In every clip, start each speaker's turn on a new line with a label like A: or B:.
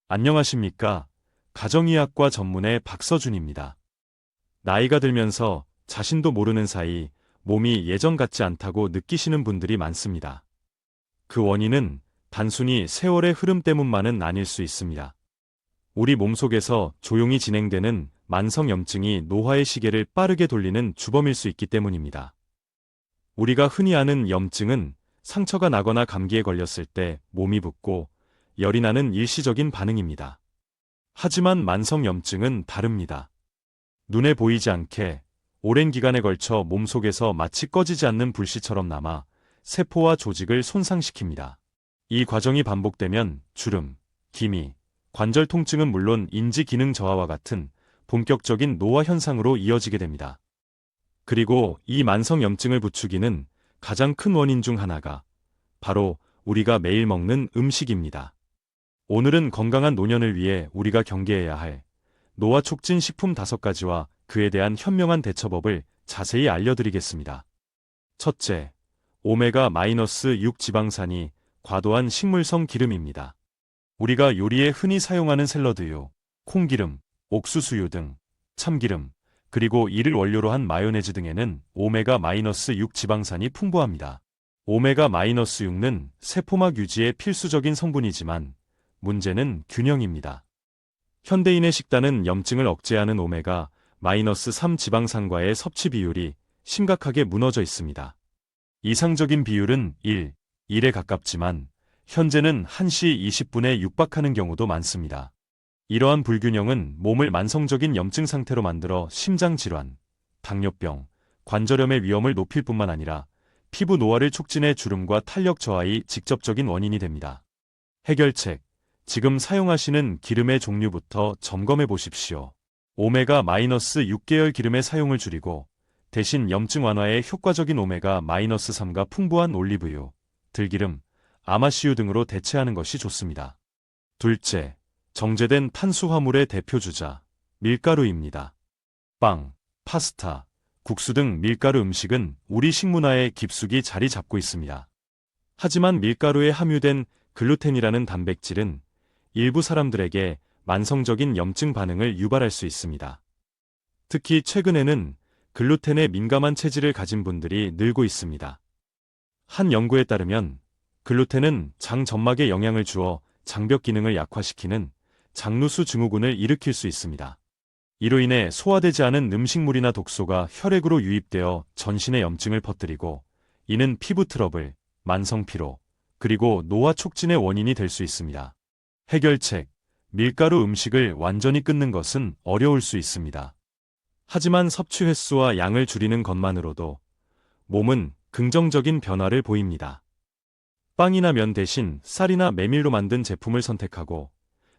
A: 안녕하십니까? 가정의학과 전문의 박서준입니다. 나이가 들면서 자신도 모르는 사이 몸이 예전 같지 않다고 느끼시는 분들이 많습니다. 그 원인은 단순히 세월의 흐름 때문만은 아닐 수 있습니다. 우리 몸속에서 조용히 진행되는 만성염증이 노화의 시계를 빠르게 돌리는 주범일 수 있기 때문입니다. 우리가 흔히 아는 염증은 상처가 나거나 감기에 걸렸을 때 몸이 붓고 열이 나는 일시적인 반응입니다. 하지만 만성염증은 다릅니다. 눈에 보이지 않게 오랜 기간에 걸쳐 몸속에서 마치 꺼지지 않는 불씨처럼 남아 세포와 조직을 손상시킵니다. 이 과정이 반복되면 주름, 기미, 관절 통증은 물론 인지 기능 저하와 같은 본격적인 노화 현상으로 이어지게 됩니다. 그리고 이 만성염증을 부추기는 가장 큰 원인 중 하나가 바로 우리가 매일 먹는 음식입니다. 오늘은 건강한 노년을 위해 우리가 경계해야 할 노화 촉진 식품 5가지와 그에 대한 현명한 대처법을 자세히 알려드리겠습니다. 첫째, 오메가-6 지방산이 과도한 식물성 기름입니다. 우리가 요리에 흔히 사용하는 샐러드유, 콩기름, 옥수수유 등 참기름, 그리고 이를 원료로 한 마요네즈 등에는 오메가-6 지방산이 풍부합니다. 오메가-6는 세포막 유지에 필수적인 성분이지만 문제는 균형입니다. 현대인의 식단은 염증을 억제하는 오메가-3 지방산과의 섭취 비율이 심각하게 무너져 있습니다. 이상적인 비율은 1에 가깝지만 현재는 1시 20분에 육박하는 경우도 많습니다. 이러한 불균형은 몸을 만성적인 염증 상태로 만들어 심장질환, 당뇨병, 관절염의 위험을 높일 뿐만 아니라 피부 노화를 촉진해 주름과 탄력 저하의 직접적인 원인이 됩니다. 해결책, 지금 사용하시는 기름의 종류부터 점검해 보십시오. 오메가-6 계열 기름의 사용을 줄이고 대신 염증 완화에 효과적인 오메가-3가 풍부한 올리브유, 들기름, 아마씨유 등으로 대체하는 것이 좋습니다. 둘째, 정제된 탄수화물의 대표주자, 밀가루입니다. 빵, 파스타, 국수 등 밀가루 음식은 우리 식문화에 깊숙이 자리 잡고 있습니다. 하지만 밀가루에 함유된 글루텐이라는 단백질은 일부 사람들에게 만성적인 염증 반응을 유발할 수 있습니다. 특히 최근에는 글루텐에 민감한 체질을 가진 분들이 늘고 있습니다. 한 연구에 따르면 글루텐은 장 점막에 영향을 주어 장벽 기능을 약화시키는 장누수 증후군을 일으킬 수 있습니다. 이로 인해 소화되지 않은 음식물이나 독소가 혈액으로 유입되어 전신에 염증을 퍼뜨리고 이는 피부 트러블, 만성 피로, 그리고 노화 촉진의 원인이 될 수 있습니다. 해결책, 밀가루 음식을 완전히 끊는 것은 어려울 수 있습니다. 하지만 섭취 횟수와 양을 줄이는 것만으로도 몸은 긍정적인 변화를 보입니다. 빵이나 면 대신 쌀이나 메밀로 만든 제품을 선택하고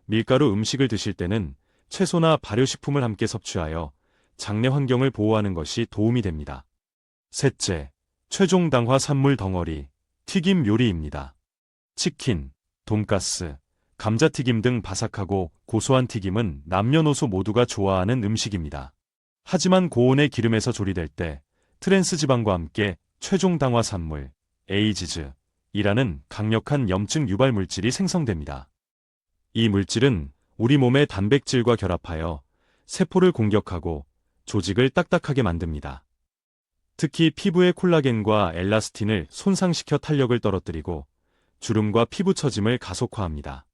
A: 밀가루 음식을 드실 때는 채소나 발효식품을 함께 섭취하여 장내 환경을 보호하는 것이 도움이 됩니다. 셋째, 최종 당화 산물 덩어리, 튀김 요리입니다. 치킨, 돈가스, 감자튀김 등 바삭하고 고소한 튀김은 남녀노소 모두가 좋아하는 음식입니다. 하지만 고온의 기름에서 조리될 때 트랜스 지방과 함께 최종 당화 산물, 에이지즈이라는 강력한 염증 유발 물질이 생성됩니다. 이 물질은 우리 몸의 단백질과 결합하여 세포를 공격하고 조직을 딱딱하게 만듭니다. 특히 피부의 콜라겐과 엘라스틴을 손상시켜 탄력을 떨어뜨리고 주름과 피부 처짐을 가속화합니다.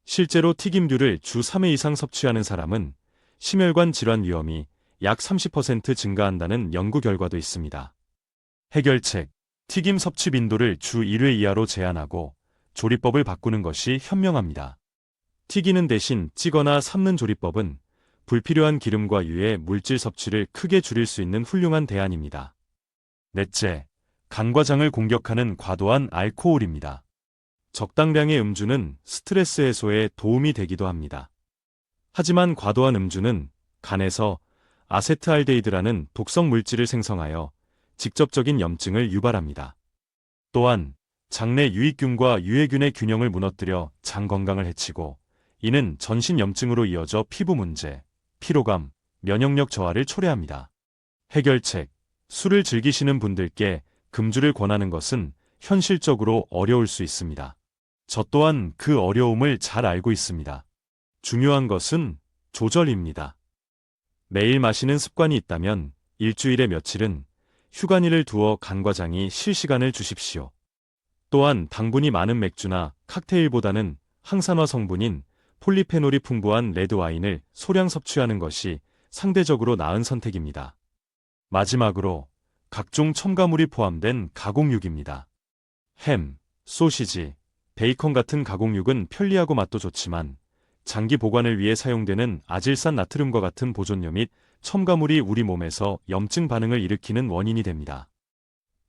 A: 실제로 튀김류를 주 3회 이상 섭취하는 사람은 심혈관 질환 위험이 약 30% 증가한다는 연구 결과도 있습니다. 해결책, 튀김 섭취 빈도를 주 1회 이하로 제한하고 조리법을 바꾸는 것이 현명합니다. 튀기는 대신 찌거나 삶는 조리법은 불필요한 기름과 유해 물질 섭취를 크게 줄일 수 있는 훌륭한 대안입니다. 넷째, 간과장을 공격하는 과도한 알코올입니다. 적당량의 음주는 스트레스 해소에 도움이 되기도 합니다. 하지만 과도한 음주는 간에서 아세트알데히드라는 독성 물질을 생성하여 직접적인 염증을 유발합니다. 또한 장내 유익균과 유해균의 균형을 무너뜨려 장 건강을 해치고 이는 전신 염증으로 이어져 피부 문제, 피로감, 면역력 저하를 초래합니다. 해결책, 술을 즐기시는 분들께 금주를 권하는 것은 현실적으로 어려울 수 있습니다. 저 또한 그 어려움을 잘 알고 있습니다. 중요한 것은 조절입니다. 매일 마시는 습관이 있다면 일주일에 며칠은 휴관일을 두어 간 과장이 쉴 시간을 주십시오. 또한 당분이 많은 맥주나 칵테일보다는 항산화 성분인 폴리페놀이 풍부한 레드와인을 소량 섭취하는 것이 상대적으로 나은 선택입니다. 마지막으로 각종 첨가물이 포함된 가공육입니다. 햄, 소시지, 베이컨 같은 가공육은 편리하고 맛도 좋지만 장기 보관을 위해 사용되는 아질산 나트륨과 같은 보존료 및 첨가물이 우리 몸에서 염증 반응을 일으키는 원인이 됩니다.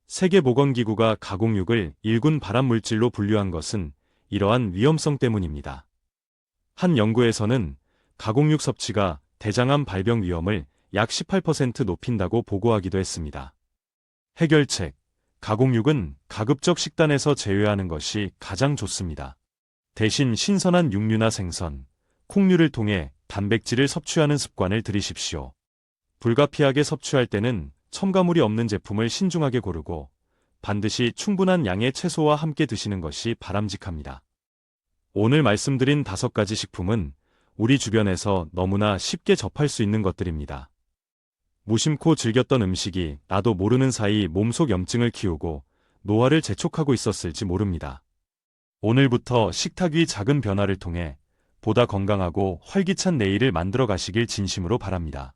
A: 세계보건기구가 가공육을 1군 발암물질로 분류한 것은 이러한 위험성 때문입니다. 한 연구에서는 가공육 섭취가 대장암 발병 위험을 약 18% 높인다고 보고하기도 했습니다. 해결책: 가공육은 가급적 식단에서 제외하는 것이 가장 좋습니다. 대신 신선한 육류나 생선, 콩류를 통해 단백질을 섭취하는 습관을 들이십시오. 불가피하게 섭취할 때는 첨가물이 없는 제품을 신중하게 고르고 반드시 충분한 양의 채소와 함께 드시는 것이 바람직합니다. 오늘 말씀드린 5가지 식품은 우리 주변에서 너무나 쉽게 접할 수 있는 것들입니다. 무심코 즐겼던 음식이 나도 모르는 사이 몸속 염증을 키우고 노화를 재촉하고 있었을지 모릅니다. 오늘부터 식탁 위 작은 변화를 통해 보다 건강하고 활기찬 내일을 만들어 가시길 진심으로 바랍니다.